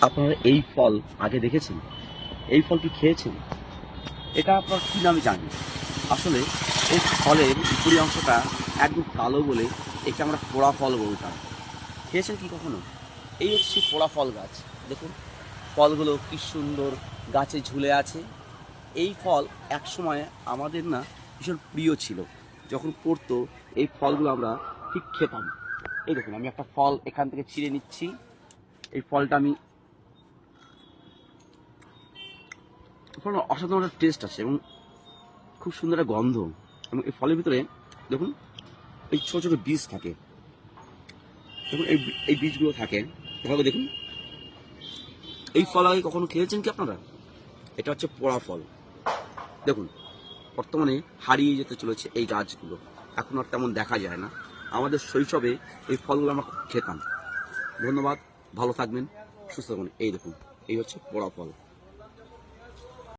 আপনারা এই ফল আগে দেখেছেন? এই ফল কি খেয়েছেন? এটা আপনার কি নামে জানেন? আসলে এই ফলের উপরি অংশটা একদম কালো বলে একে আমরা পোড়া ফল বলতাম। খেয়েছেন কি কখনো? এই হচ্ছে সেই পোড়া ফল গাছ। দেখুন ফলগুলো কি সুন্দর গাছে ঝুলে আছে। এই ফল একসময় আমাদের না ভীষণ প্রিয় ছিল। যখন পড়তো এই ফলগুলো আমরা ঠিক খেতাম। এই দেখুন আমি একটা ফল এখান থেকে ছিঁড়ে নিচ্ছি। এই ফলটা আমি ফলের অসাধারণ একটা টেস্ট আছে এবং খুব সুন্দর একটা গন্ধ। এবং এই ফলের ভিতরে দেখুন এই ছোট ছোট বীজ থাকে। দেখুন এই বীজগুলো থাকে এভাবে দেখুন। এই ফল আগে কখনো খেয়েছেন কি আপনারা? এটা হচ্ছে পোড়া ফল। দেখুন বর্তমানে হারিয়ে যেতে চলেছে এই গাছগুলো, এখন আর তেমন দেখা যায় না। আমাদের শৈশবে এই ফলগুলো আমরা খুব খেতাম। ধন্যবাদ, ভালো থাকবেন, সুস্থ থাকবেন। এই দেখুন এই হচ্ছে পোড়া ফল।